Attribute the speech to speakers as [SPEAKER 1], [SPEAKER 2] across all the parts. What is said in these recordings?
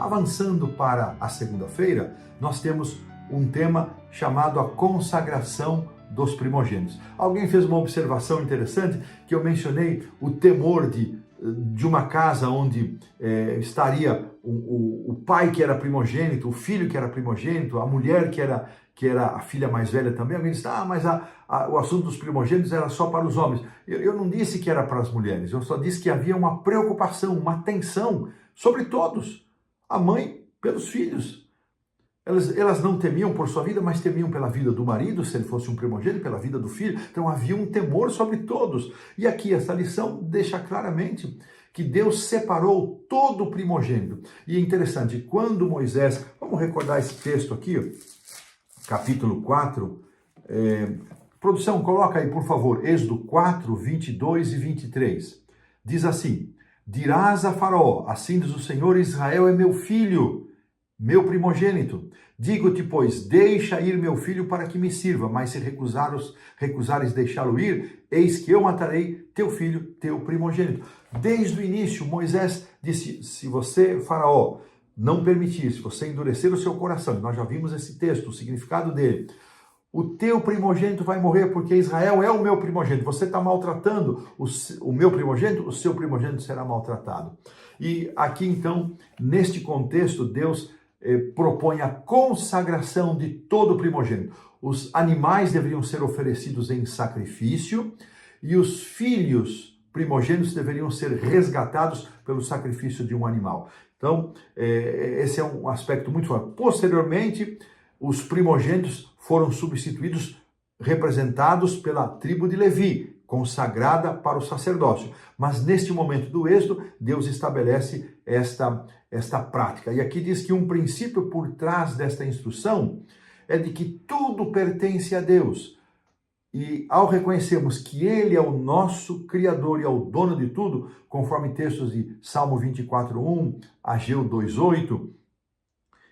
[SPEAKER 1] Avançando para a segunda-feira, nós temos um tema chamado a consagração dos primogênitos. Alguém fez uma observação interessante que eu mencionei o temor de uma casa onde estaria o pai que era primogênito, o filho que era primogênito, a mulher que era a filha mais velha também. Alguém disse, mas o assunto dos primogênitos era só para os homens. Eu não disse que era para as mulheres, eu só disse que havia uma preocupação, uma tensão sobre todos. A mãe pelos filhos. Elas não temiam por sua vida, mas temiam pela vida do marido, se ele fosse um primogênito, pela vida do filho. Então havia um temor sobre todos. E aqui essa lição deixa claramente que Deus separou todo o primogênito. E é interessante, quando Moisés, vamos recordar esse texto aqui, capítulo 4, produção, coloca aí por favor, Êxodo 4, 22 e 23. Diz assim, dirás a Faraó, assim diz o Senhor, Israel é meu filho, meu primogênito. Digo-te, pois, deixa ir meu filho para que me sirva, mas se recusares deixá-lo ir, eis que eu matarei teu filho, teu primogênito. Desde o início, Moisés disse, se você, Faraó, não permitir, se você endurecer o seu coração, nós já vimos esse texto, o significado dele, o teu primogênito vai morrer, porque Israel é o meu primogênito. Você está maltratando o meu primogênito, o seu primogênito será maltratado. E aqui, então, neste contexto, Deus propõe a consagração de todo o primogênito. Os animais deveriam ser oferecidos em sacrifício e os filhos primogênitos deveriam ser resgatados pelo sacrifício de um animal. Então, esse é um aspecto muito forte. Posteriormente, os primogênitos foram substituídos, representados pela tribo de Levi, consagrada para o sacerdócio. Mas neste momento do Êxodo, Deus estabelece esta prática. E aqui diz que um princípio por trás desta instrução é de que tudo pertence a Deus. E ao reconhecermos que Ele é o nosso Criador e é o dono de tudo, conforme textos de Salmo 24:1, Ageu 2:8,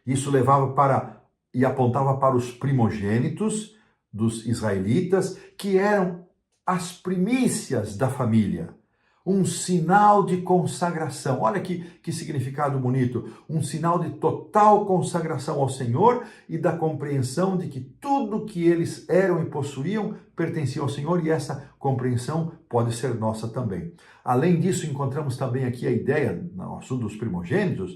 [SPEAKER 1] isso levava e apontava para os primogênitos dos israelitas, que eram as primícias da família. Um sinal de consagração. Olha que significado bonito. Um sinal de total consagração ao Senhor e da compreensão de que tudo que eles eram e possuíam pertencia ao Senhor, e essa compreensão pode ser nossa também. Além disso, encontramos também aqui a ideia, no assunto dos primogênitos,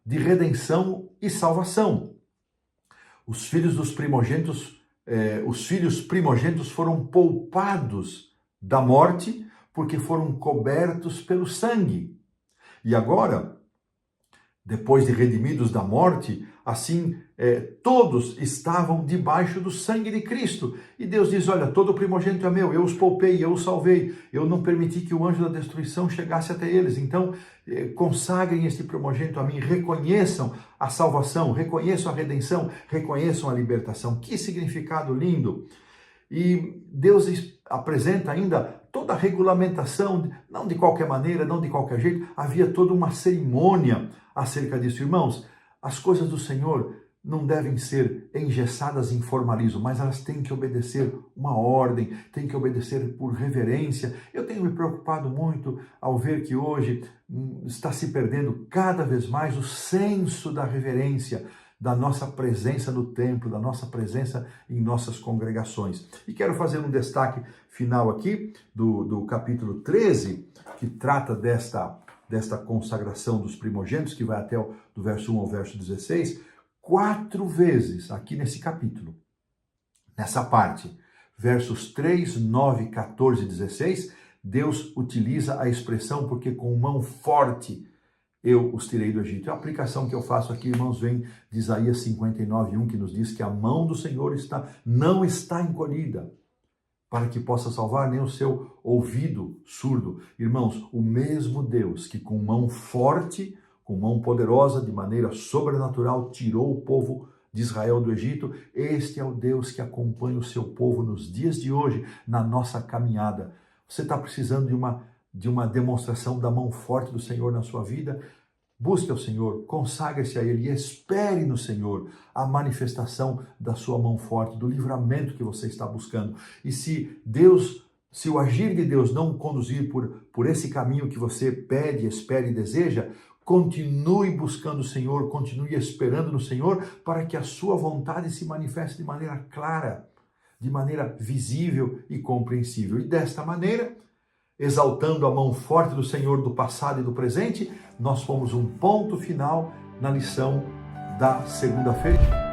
[SPEAKER 1] de redenção e salvação. Os filhos primogênitos foram poupados da morte porque foram cobertos pelo sangue. E agora, depois de redimidos da morte, assim todos estavam debaixo do sangue de Cristo. E Deus diz, olha, todo primogênito é meu, eu os poupei, eu os salvei, eu não permiti que o anjo da destruição chegasse até eles. Então, consagrem este primogênito a mim, reconheçam a salvação, reconheçam a redenção, reconheçam a libertação. Que significado lindo! E Deus apresenta ainda toda a regulamentação, não de qualquer maneira, não de qualquer jeito, havia toda uma cerimônia acerca disso. Irmãos, as coisas do Senhor não devem ser engessadas em formalismo, mas elas têm que obedecer uma ordem, têm que obedecer por reverência. Eu tenho me preocupado muito ao ver que hoje está se perdendo cada vez mais o senso da reverência, da nossa presença no templo, da nossa presença em nossas congregações. E quero fazer um destaque final aqui do capítulo 13, que trata desta consagração dos primogênitos, que vai até do verso 1 ao verso 16, 4 vezes aqui nesse capítulo, nessa parte, versos 3, 9, 14 e 16, Deus utiliza a expressão porque com mão forte eu os tirei do Egito. A aplicação que eu faço aqui, irmãos, vem de Isaías 59:1, que nos diz que a mão do Senhor não está encolhida, para que possa salvar nem o seu ouvido surdo. Irmãos, o mesmo Deus que com mão forte, com mão poderosa, de maneira sobrenatural, tirou o povo de Israel do Egito, este é o Deus que acompanha o seu povo nos dias de hoje, na nossa caminhada. Você está precisando de uma demonstração da mão forte do Senhor na sua vida? Busque ao Senhor, consagre-se a Ele e espere no Senhor a manifestação da sua mão forte, do livramento que você está buscando. E se o agir de Deus não conduzir por esse caminho que você pede, espera e deseja, Continue buscando o Senhor, continue esperando no Senhor para que a sua vontade se manifeste de maneira clara, de maneira visível e compreensível. E desta maneira, exaltando a mão forte do Senhor do passado e do presente, nós pomos um ponto final na lição da segunda-feira.